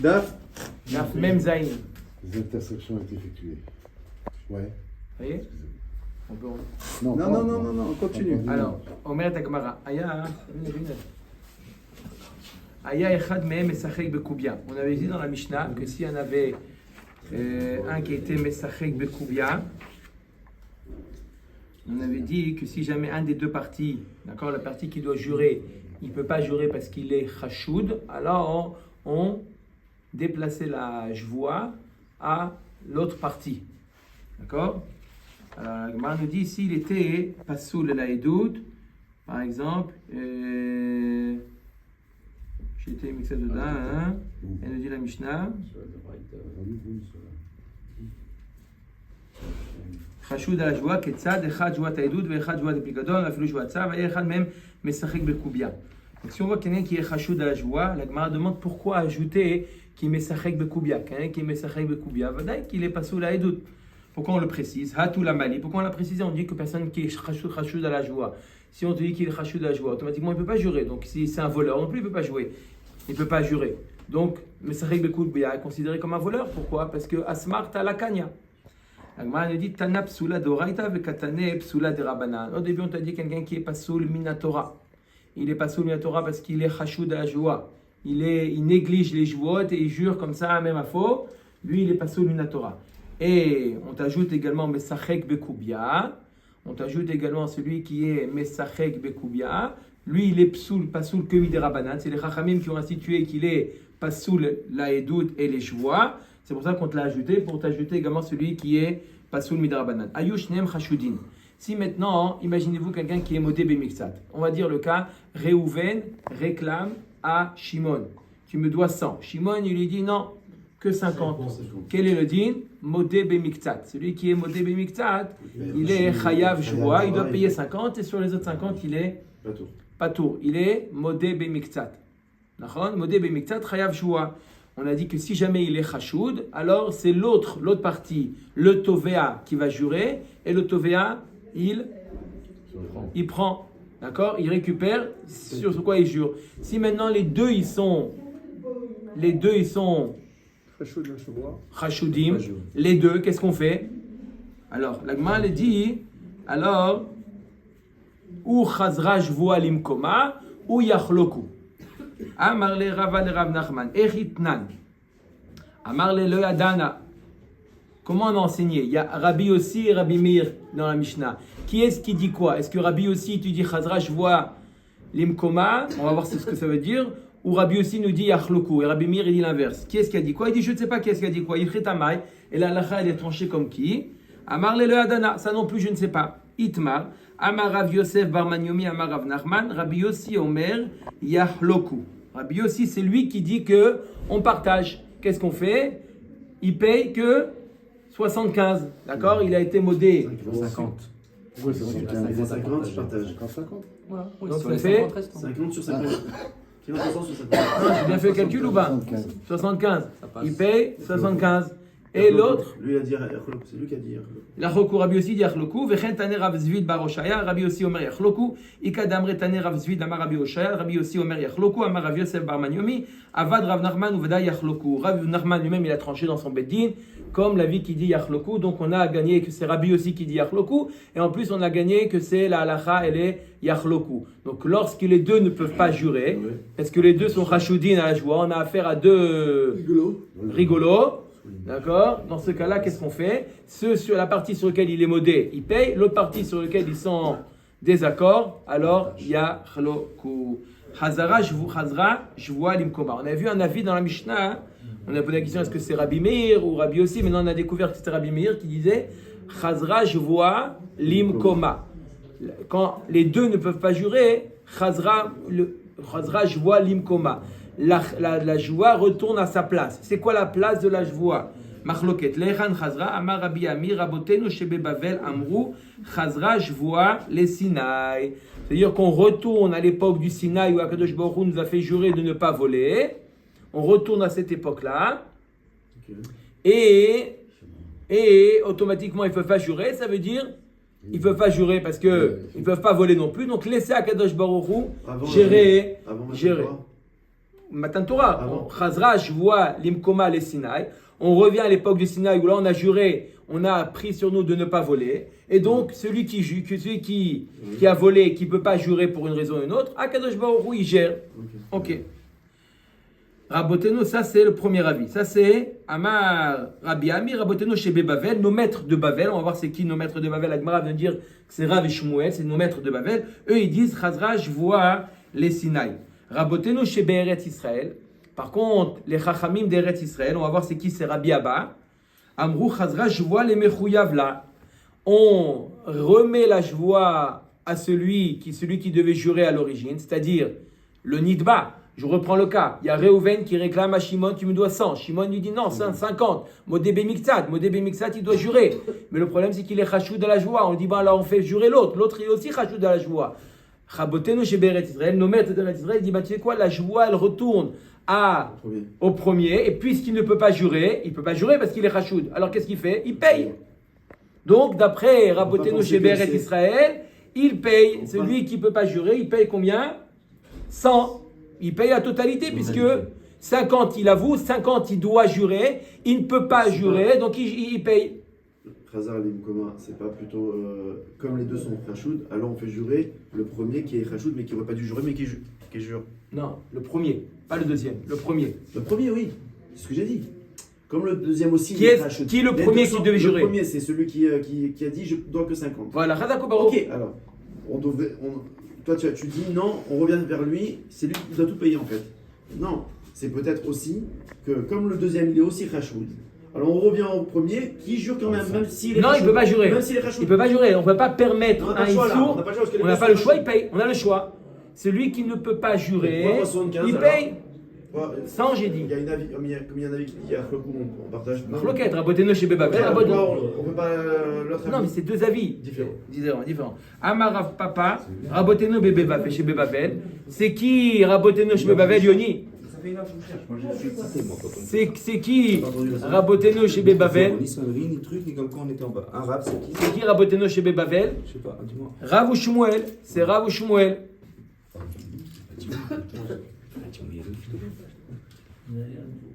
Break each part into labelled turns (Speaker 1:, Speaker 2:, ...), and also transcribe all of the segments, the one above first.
Speaker 1: Daf
Speaker 2: Mem Zain.
Speaker 3: Les intersections ont été effectuées. Ouais.
Speaker 2: Vous voyez? On peut...
Speaker 1: Non, on continue.
Speaker 2: Alors, Omer Takmara, Aya Echad Mehem Mesachek Bekubia. On avait dit dans la Mishnah que s'il y en avait un qui était Mesachek Bekubia, on avait dit que si jamais un des deux parties, d'accord, la partie qui doit jurer, il ne peut pas jurer parce qu'il est Chachoud, alors on déplaçait la Jvoua à l'autre partie. D'accord? Alors, la Gemara nous dit s'il était Pasoul la Edout, par exemple, j'étais mixé dedans, hein, elle nous dit la Mishnah. חשוד על השבועה כצד אחד שבועת העדות ואחד שבועת הפיקדון ואפילו שבועת צו והיה אחד מהם משחק בקוביה. Donc si on voit quelqu'un qui est חשוד על השבועה, la Gemara demande pourquoi ajouter qui משחק בקוביה. Quelqu'un qui est משחק בקוביה, ודאי qu'il est פסול העדות. Pourquoi on le précise? Hatou la mali. Pourquoi on l'a précisé? On dit que personne qui est khashoud à la joie. Si on te dit qu'il est khashoud à la joie, automatiquement il ne peut pas jurer. Donc si c'est un voleur non plus, il ne peut pas jouer. Il ne peut pas jurer. Donc, Mesachek Bekubia est considéré comme un voleur. Pourquoi? Parce que Asmar ta la kanya. Agmara nous dit Tana psula doraita vekatane psula de rabbanan. Au début, on t'a dit quelqu'un qui est pasoul minatora. Il est pasoul minatora parce qu'il est khashoud à la joie. Il néglige les jouot et il jure comme ça, même à faux. Lui, il est pasoul minatora. Et on t'ajoute également Mesachek Bekubia. On t'ajoute également celui qui est Mesachek Bekubia. Lui, il est psoul, pasoul que midera banan. C'est les Chachamim qui ont institué qu'il est pasoul la edout et les joies. C'est pour ça qu'on te l'a ajouté, pour t'ajouter également celui qui est pasoul midera banan. Ayush nem chashudin. Si maintenant, imaginez-vous quelqu'un qui est modé bemixat. On va dire le cas, Réhouven réclame à Shimon. Tu me dois 100. Shimon, il lui dit non. Que 50. Quel est le din? Modé bemiktat. Celui qui est modé bemiktat, il est chayav joua, il doit payer 50 et sur les autres 50, il est patour. Il est modé bemiktat. Modé bemiktat, chayav joua. On a dit que si jamais il est chachoud, alors c'est l'autre partie, le tovea qui va jurer, et le tovea, il prend. D'accord? Il récupère sur quoi il jure. Si maintenant les deux ils sont Chashoudim, les deux, qu'est-ce qu'on fait? Alors, la Gemara dit, alors, ou chazra jvoa limkoma, ou yachloku. Amar le Rava le Rav Nachman, echitnan. Amar le Adana. Comment on a enseigné? Il y a Rabbi aussi et Rabbi Meir dans la Mishnah. Qui est-ce qui dit quoi? Est-ce que Rabbi aussi, tu dis chazra jvoa limkoma? On va voir ce que ça veut dire. Ou Rabbi aussi nous dit Yachloku, et Rabbi Meir il dit l'inverse. Qui est-ce qui a dit quoi? Il dit je ne sais pas qui est-ce qui a dit quoi. Il fait tamay, et la halakha elle est tranchée comme qui? Amar le Adana, ça non plus je ne sais pas. Itmar, Amar Rav Yosef Bar Manyomi, Amar Rav Nachman, Rabbi Yossi Omer Yachloku. Rabbi Yossi c'est lui qui dit que on partage. Qu'est-ce qu'on fait? Il paye que 75, d'accord? Il a été modé
Speaker 1: 50.
Speaker 3: Oui, c'est 50.
Speaker 1: 50, je partage.
Speaker 3: 50.
Speaker 2: Voilà. Donc ça fait
Speaker 1: 50 sur 50. Qui va sur 50?
Speaker 2: J'ai bien fait le calcul ou pas? 75. Il paye 75. Et l'autre,
Speaker 1: lui a dit, c'est lui qui a dit.
Speaker 2: Yachloku, Rabbi aussi dit Yachloku, Vechen Tane Rav Zvid Bar Oshaya, Rabbi aussi Omer Yachloku, Ikadamre Tane Rav Zvid Amar Rabbi Oshaya, Rabbi aussi Omer Yachloku, Amar Rav Yosef Bar Manyomi, Avad Rav Nachman Uvada Yachloku. Rav Nachman lui-même il a tranché dans son beddin, comme la vie qui dit Yachloku, donc on a gagné que c'est Rabbi aussi qui dit Yachloku, et en plus on a gagné que c'est la halakha, elle est Yachloku. Donc lorsque les deux ne peuvent pas jurer, parce que les deux sont Chachoudin à la joie, on a affaire à deux rigolos. D'accord? Dans ce cas-là, qu'est-ce qu'on fait? Ceux sur la partie sur laquelle il est modé, il paye. L'autre partie sur laquelle ils sont en désaccord, alors il y a chloku. Chazara, jvoa limkoma. On a vu un avis dans la Mishnah. On a posé la question est-ce que c'est Rabbi Meir ou Rabbi aussi? Maintenant on a découvert que c'était Rabbi Meir qui disait Chazra, jvoa limkoma. Quand les deux ne peuvent pas jurer, Chazra, jvoa limkoma. La joie retourne à sa place. C'est quoi la place de la joie? Machloket. Lechan chazra, amar Rabbi Amir, rabotenu shebe Bavel, amrou, chazra jvoa les Sinaï. C'est-à-dire qu'on retourne à l'époque du Sinaï où Akadosh Baruch Hu nous a fait jurer de ne pas voler. On retourne à cette époque-là. Et automatiquement, ils ne peuvent pas jurer. Ça veut dire ils ne peuvent pas jurer parce qu'ils ne peuvent pas voler non plus. Donc, laissez Akadosh Baruch Hu gérer. Matan Torah.
Speaker 1: Avant.
Speaker 2: Chazra, Shvoa, Limkoma, les Sinaï. On revient à l'époque du Sinaï où là on a juré, on a pris sur nous de ne pas voler. Et donc celui qui a volé, qui ne peut pas jurer pour une raison ou une autre, Akadosh Baruch Hu, il gère. Ok. Raboteno, ça c'est le premier avis. Ça c'est Amar Rabbi Ami, Raboteno chez Bavel, nos maîtres de Bavel. On va voir c'est qui nos maîtres de Bavel. La Gemara vient de dire que c'est Rav et Shmuel, c'est nos maîtres de Bavel. Eux ils disent Chazra, je vois les Sinaï. Raboteno chez Be'eretz Israël. Par contre, les Chachamim d'Eretz Israël, on va voir c'est qui, c'est Rabbi Abba. Amrou Chazra, je vois les Mechouyav là. On remet la joie à celui qui devait jurer à l'origine, c'est-à-dire le Nidba. Je reprends le cas. Il y a Reuven qui réclame à Shimon, tu me dois 100. Shimon lui dit non, 50. Modébé Miktsat, il doit jurer. Mais le problème, c'est qu'il est chachou de la joie. On dit, bon, alors on fait jurer l'autre. L'autre, il est aussi chachou de la joie. Chabotenu chez Be'eretz Israël, nos maîtres de Be'eretz Israël, il dit, tu sais quoi, la joie, elle retourne au premier. Et puisqu'il ne peut pas jurer, il ne peut pas jurer parce qu'il est chachoud. Alors qu'est-ce qu'il fait? Il paye. Donc, d'après Rabotenu chez Be'eretz Israël, il paye. Celui qui ne peut pas jurer, il paye combien? 100. Il paye la totalité, puisque 50 il avoue, 50 il doit jurer, il ne peut pas jurer, donc il paye.
Speaker 1: Khazar et Limkoma, c'est pas plutôt comme les deux sont Khachoud, alors on fait jurer le premier qui est Khachoud mais qui n'aurait pas dû jurer mais qui jure.
Speaker 2: Non, le premier, pas le deuxième, le premier.
Speaker 1: Le premier, oui, c'est ce que j'ai dit. Comme le deuxième aussi.
Speaker 2: Qui est le premier qui devait jurer?
Speaker 1: Le premier, c'est celui qui a dit je dois que 50.
Speaker 2: Voilà, Khazar Baro.
Speaker 1: Ok, alors, toi tu dis non, on revient vers lui, c'est lui qui doit tout payer en fait. Non, c'est peut-être aussi que comme le deuxième il est aussi Khachoud, alors on revient au premier qui jure quand même s'il est
Speaker 2: Non, il ne peut pas jurer.
Speaker 1: Même s'il est Khachoud.
Speaker 2: Il ne peut pas jurer, on ne peut pas permettre un Issour. On n'a pas le choix, il paye. On a le choix. Celui qui ne peut pas jurer, il paye. 100, j'ai dit.
Speaker 1: Il y a un avis, comme il y a un avis qui dit à Flokou, on partage.
Speaker 2: Marloquette, Raboteno chez Bebavel.
Speaker 1: On peut pas l'autre.
Speaker 2: Non, mais c'est deux avis différents. Amarav Papa, Raboteno chez Bebavel. C'est qui Raboteno chez Bebavel, Yoni? C'est qui Raboteno chez Bebavel?
Speaker 4: Ni sonnerie, ni truc, ni comme quand on était en bas. Un rap, c'est qui?
Speaker 2: C'est qui Raboteno chez Bebavel?
Speaker 4: Je sais pas, dis-moi.
Speaker 2: Rav ou Shmuel? C'est Rav ou Shmuel?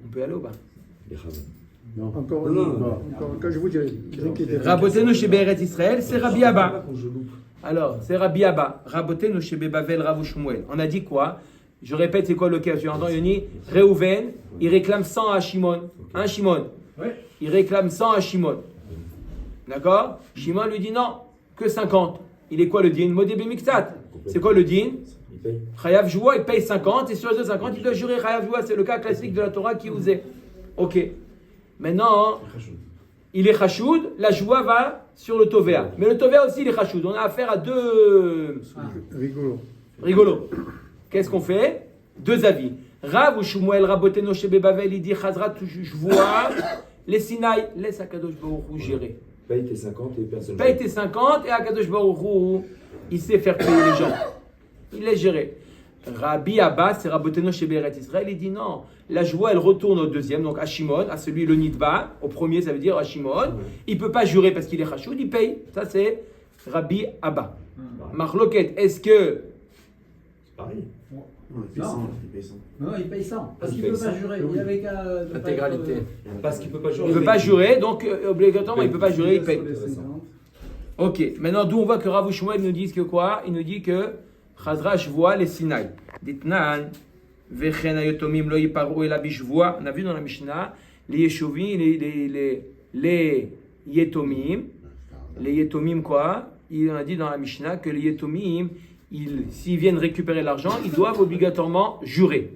Speaker 2: On peut aller au bas.
Speaker 3: Non,
Speaker 5: Encore quand je vous dirai.
Speaker 2: Rabotenu chez Be'eretz Israël, c'est Rabbi Abba. Alors, c'est Rabbi Abba. Rabotenu chez Bebavel, Rav ou Shmuel. On a dit quoi? Je répète, c'est quoi le cas? Tu entends, Yoni? Reuven, il réclame 100 à Shimon. Un Shimon. Il réclame 100 à Shimon. D'accord? Shimon lui dit non, que 50. Il est quoi le din? Modébé Miktsat. C'est quoi le din? Chayav Joua, il paye 50, et sur les 50, il doit jurer Chayav Joua. C'est le cas classique de la Torah qui vous est. Ok. Maintenant, il est Chachoud, la Joua va sur le Tovea. Mais le Tovea aussi, il est Chachoud. On a affaire à deux. Rigolo. Qu'est-ce qu'on fait? Deux avis. Rav ou Shmuel Raboteno chez Bebavel, il dit Chazrat, je vois les Sinaï, laisse Akadosh Baruch Hu gérer.
Speaker 4: Paye tes 50 et personne.
Speaker 2: Paye tes 50 et Akadosh Baruch Hu, il sait faire payer les gens. Il laisse gérer. Rabbi Abba, c'est Raboteno chez Be'eretz Israël, il dit non. La joie, elle retourne au deuxième, donc à Shimon, à celui le Nidba. Au premier, ça veut dire à Shimon. Il ne peut pas jurer parce qu'il est Chachoud, il paye. Ça, c'est Rabbi Abba. Marloquet, est-ce que.
Speaker 4: C'est pareil.
Speaker 1: Non, il paye 100.
Speaker 5: Non, il paye 100. Parce qu'il ne peut pas jurer. Il avait qu'à.
Speaker 2: Intégralité.
Speaker 4: Parce qu'il peut pas jurer.
Speaker 2: Il ne peut pas jurer, donc obligatoirement, il ne peut pas jurer, il paye. Ok, maintenant, d'où on voit que Rav ou Shmuel nous disent que quoi? Il nous dit que Chazra voit les Sinaï. Ditnan, Vechen ayotomim lo yiparu ela bishvoa. On a vu dans la Mishnah, les Yeshuvim, les Yetomim. Les Yetomim quoi? On a dit dans la Mishnah que les Yetomim, s'ils viennent récupérer l'argent, ils doivent obligatoirement jurer.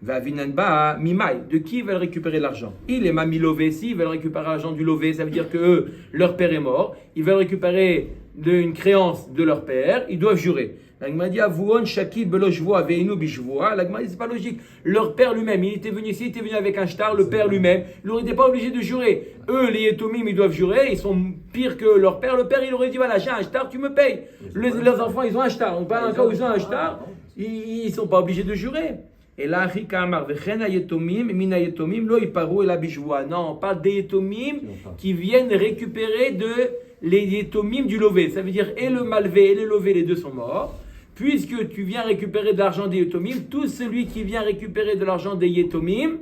Speaker 2: Vavinanba mimai, de qui ils veulent récupérer l'argent? Il est mamilové, s'ils veulent récupérer l'argent du lové, ça veut dire que eux, leur père est mort, ils veulent récupérer une créance de leur père, ils doivent jurer. L'agma dit avouon shakid beloshvoa veinu bishvoa. L'agma dit c'est pas logique. Leur père lui-même, il était venu ici, il était venu avec un shtar, le père lui-même, il n'aurait pas obligé de jurer. Eux, les Yetomim, ils doivent jurer, ils sont pires que leur père. Le père, il aurait dit voilà, j'ai un shtar, tu me payes. Leurs enfants, ils ont un shtar. On parle d'un cas où ils ont un shtar, ils ne sont pas obligés de jurer. Et là, Rikamar, Vechen ayetomim, min ayetomim, lo yiparu ela bishvoa. Non, on parle des Yetomim qui viennent récupérer les Yetomim du lové. Ça veut dire et le malvé et le lové, les deux sont morts. puisque tu viens récupérer de l'argent des Yetomim, tout celui qui vient récupérer de l'argent des Yetomim,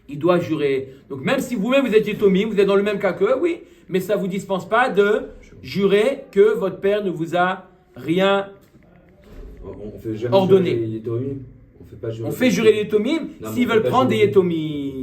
Speaker 2: il doit jurer. Donc même si vous-même vous êtes Yetomim, vous êtes dans le même cas qu'eux, oui, mais ça ne vous dispense pas de jurer que votre père ne vous a rien
Speaker 4: On fait jamais
Speaker 2: ordonné.
Speaker 4: jurer les Yetomim. On fait pas jurer.
Speaker 2: On fait jurer les Yetomim
Speaker 4: Non,
Speaker 2: s'ils
Speaker 4: mais on
Speaker 2: veulent
Speaker 4: fait pas
Speaker 2: prendre des
Speaker 4: jurer.
Speaker 2: Yetomim.